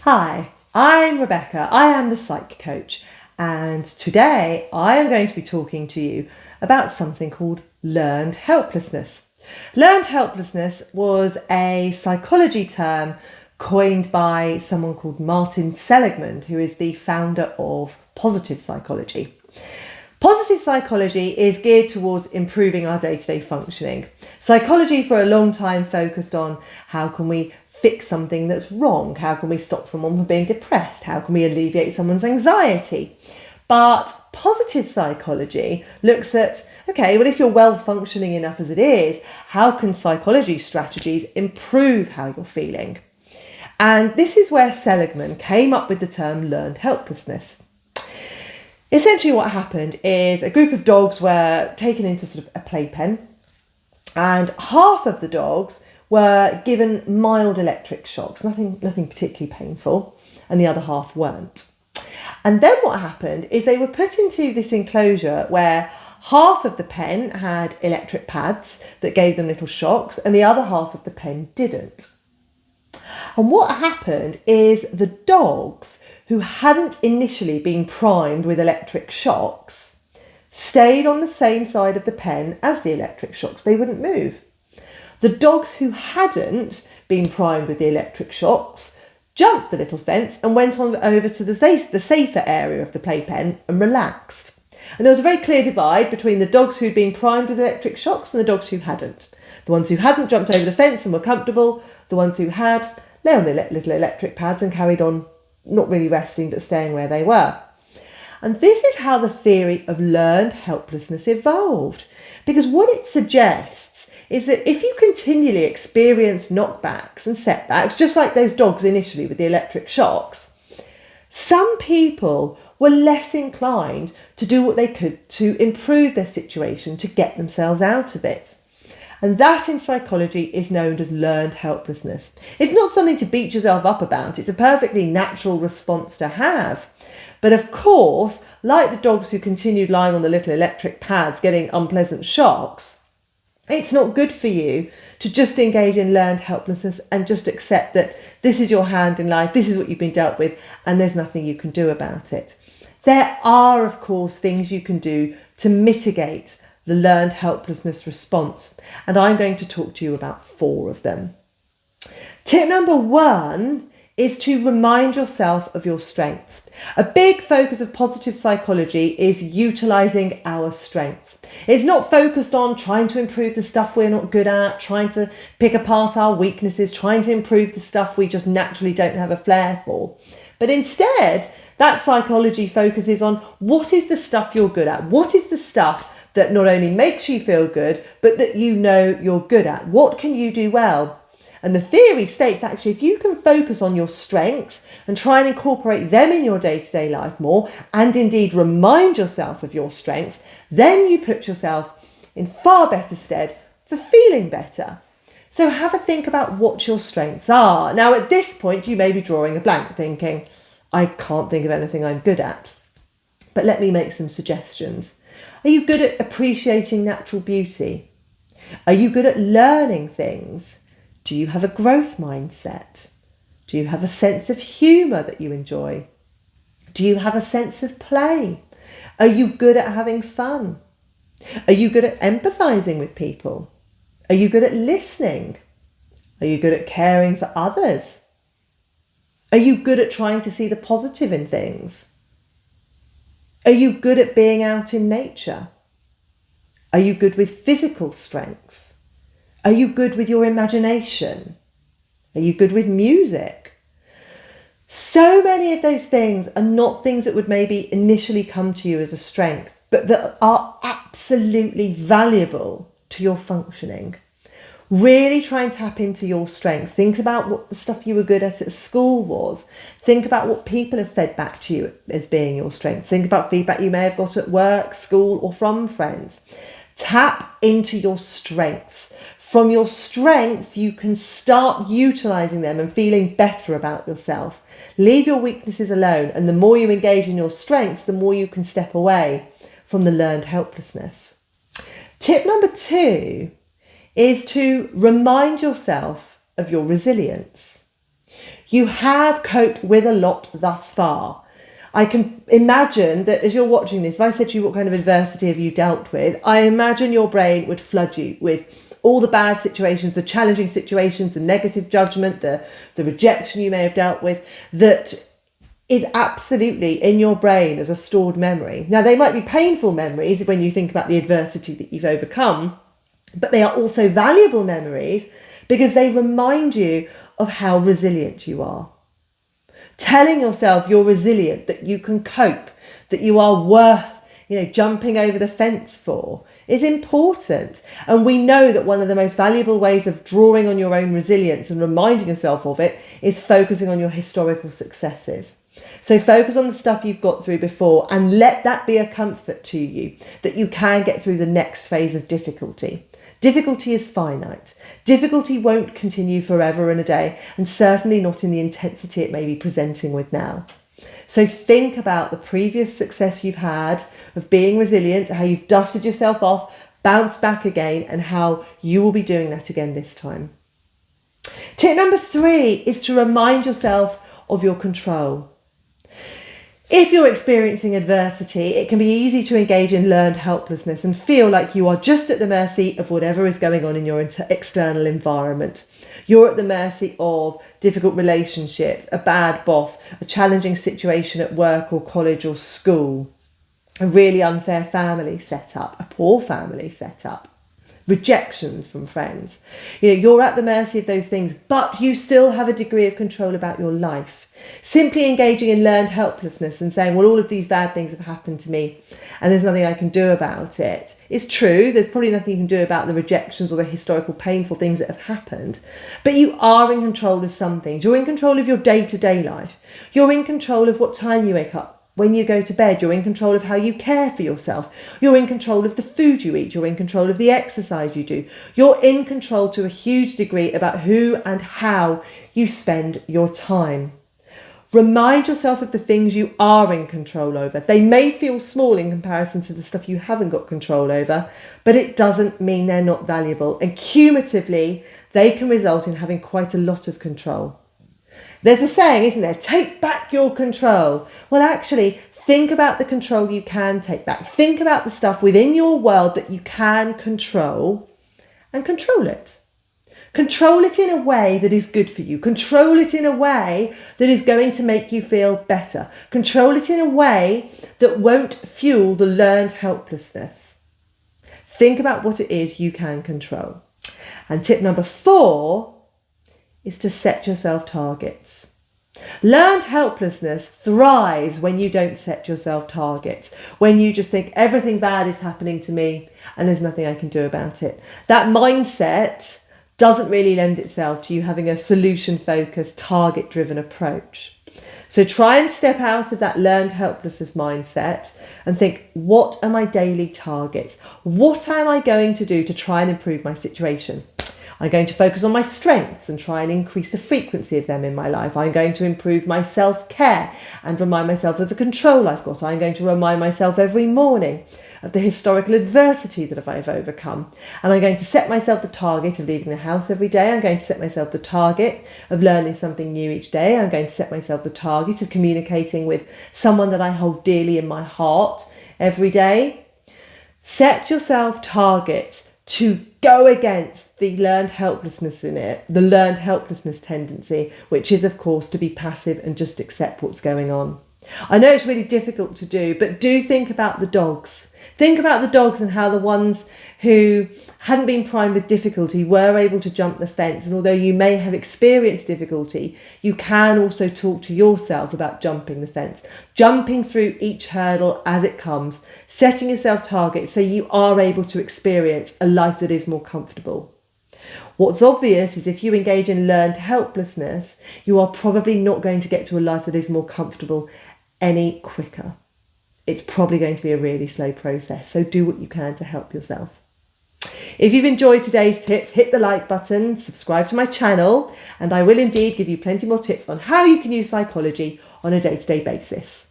Hi, I'm Rebecca. I am the psych coach, and today I am going to be talking to you about something called learned helplessness. Learned helplessness was a psychology term coined by someone called Martin Seligman, who is the founder of positive psychology. Positive psychology is geared towards improving our day-to-day functioning. Psychology for a long time focused on how can we fix something that's wrong? How can we stop someone from being depressed? How can we alleviate someone's anxiety? But positive psychology looks at, okay, well, if you're well functioning enough as it is, how can psychology strategies improve how you're feeling? And this is where Seligman came up with the term learned helplessness. Essentially what happened is a group of dogs were taken into sort of a playpen, and half of the dogs were given mild electric shocks, nothing particularly painful, and the other half weren't. And then what happened is they were put into this enclosure where half of the pen had electric pads that gave them little shocks, and the other half of the pen didn't. And what happened is the dogs who hadn't initially been primed with electric shocks stayed on the same side of the pen as the electric shocks. They wouldn't move. The dogs who hadn't been primed with the electric shocks jumped the little fence and went on over to the safer area of the playpen and relaxed. And there was a very clear divide between the dogs who'd been primed with electric shocks and the dogs who hadn't. The ones who hadn't jumped over the fence and were comfortable. The ones who had lay on the little electric pads and carried on, not really resting, but staying where they were. And this is how the theory of learned helplessness evolved. Because what it suggests is that if you continually experience knockbacks and setbacks, just like those dogs initially with the electric shocks, some people were less inclined to do what they could to improve their situation, to get themselves out of it. And that in psychology is known as learned helplessness. It's not something to beat yourself up about. It's a perfectly natural response to have. But of course, like the dogs who continued lying on the little electric pads getting unpleasant shocks, it's not good for you to just engage in learned helplessness and just accept that this is your hand in life, this is what you've been dealt with, and there's nothing you can do about it. There are, of course, things you can do to mitigate the learned helplessness response, and I'm going to talk to you about 4 of them. Tip number 1 is to remind yourself of your strength. A big focus of positive psychology is utilising our strength. It's not focused on trying to improve the stuff we're not good at, trying to pick apart our weaknesses, trying to improve the stuff we just naturally don't have a flair for. But instead, that psychology focuses on what is the stuff you're good at? What is the stuff that not only makes you feel good, but that you know you're good at? What can you do well? And the theory states actually if you can focus on your strengths and try and incorporate them in your day-to-day life more, and indeed remind yourself of your strengths, then you put yourself in far better stead for feeling better. So have a think about what your strengths are. Now at this point you may be drawing a blank thinking, I can't think of anything I'm good at. But let me make some suggestions. Are you good at appreciating natural beauty? Are you good at learning things? Do you have a growth mindset? Do you have a sense of humour that you enjoy? Do you have a sense of play? Are you good at having fun? Are you good at empathising with people? Are you good at listening? Are you good at caring for others? Are you good at trying to see the positive in things? Are you good at being out in nature? Are you good with physical strength? Are you good with your imagination? Are you good with music? So many of those things are not things that would maybe initially come to you as a strength, but that are absolutely valuable to your functioning. Really try and tap into your strength. Think about what the stuff you were good at school was. Think about what people have fed back to you as being your strength. Think about feedback you may have got at work, school, or from friends. Tap into your strengths. From your strengths, you can start utilising them and feeling better about yourself. Leave your weaknesses alone, and the more you engage in your strengths, the more you can step away from the learned helplessness. Tip number 2 is to remind yourself of your resilience. You have coped with a lot thus far. I can imagine that as you're watching this, if I said to you what kind of adversity have you dealt with, I imagine your brain would flood you with all the bad situations, the challenging situations, the negative judgment, the rejection you may have dealt with, that is absolutely in your brain as a stored memory. Now, they might be painful memories when you think about the adversity that you've overcome, but they are also valuable memories because they remind you of how resilient you are. Telling yourself you're resilient, that you can cope, that you are worth, jumping over the fence for, is important. And we know that one of the most valuable ways of drawing on your own resilience and reminding yourself of it is focusing on your historical successes. So focus on the stuff you've got through before and let that be a comfort to you, that you can get through the next phase of difficulty. Difficulty is finite. Difficulty won't continue forever and a day, and certainly not in the intensity it may be presenting with now. So think about the previous success you've had of being resilient, how you've dusted yourself off, bounced back again, and how you will be doing that again this time. Tip number 3 is to remind yourself of your control. If you're experiencing adversity, it can be easy to engage in learned helplessness and feel like you are just at the mercy of whatever is going on in your external environment. You're at the mercy of difficult relationships, a bad boss, a challenging situation at work or college or school, a really unfair family setup, a poor family setup, rejections from friends. You're at the mercy of those things, but you still have a degree of control about your life. Simply engaging in learned helplessness and saying, well, all of these bad things have happened to me and there's nothing I can do about it, is true. There's probably nothing you can do about the rejections or the historical painful things that have happened, but you are in control of some things. You're in control of your day-to-day life. You're in control of what time you wake up, when you go to bed. You're in control of how you care for yourself. You're in control of the food you eat. You're in control of the exercise you do. You're in control to a huge degree about who and how you spend your time. Remind yourself of the things you are in control over. They may feel small in comparison to the stuff you haven't got control over, but it doesn't mean they're not valuable. And cumulatively, they can result in having quite a lot of control. There's a saying, isn't there? Take back your control. Well, actually, think about the control you can take back. Think about the stuff within your world that you can control and control it. Control it in a way that is good for you. Control it in a way that is going to make you feel better. Control it in a way that won't fuel the learned helplessness. Think about what it is you can control. And tip number 4 is to set yourself targets. Learned helplessness thrives when you don't set yourself targets, when you just think everything bad is happening to me and there's nothing I can do about it. That mindset doesn't really lend itself to you having a solution-focused, target-driven approach. So try and step out of that learned helplessness mindset and think, what are my daily targets? What am I going to do to try and improve my situation? I'm going to focus on my strengths and try and increase the frequency of them in my life. I'm going to improve my self-care and remind myself of the control I've got. I'm going to remind myself every morning of the historical adversity that I've overcome. And I'm going to set myself the target of leaving the house every day. I'm going to set myself the target of learning something new each day. I'm going to set myself the target of communicating with someone that I hold dearly in my heart every day. Set yourself targets to go against the learned helplessness in it, the learned helplessness tendency, which is, of course, to be passive and just accept what's going on. I know it's really difficult to do, but do think about the dogs. Think about the dogs and how the ones who hadn't been primed with difficulty were able to jump the fence. And although you may have experienced difficulty, you can also talk to yourself about jumping the fence, jumping through each hurdle as it comes, setting yourself targets so you are able to experience a life that is more comfortable. What's obvious is if you engage in learned helplessness, you are probably not going to get to a life that is more comfortable any quicker. It's probably going to be a really slow process. So do what you can to help yourself. If you've enjoyed today's tips, hit the like button, subscribe to my channel, and I will indeed give you plenty more tips on how you can use psychology on a day-to-day basis.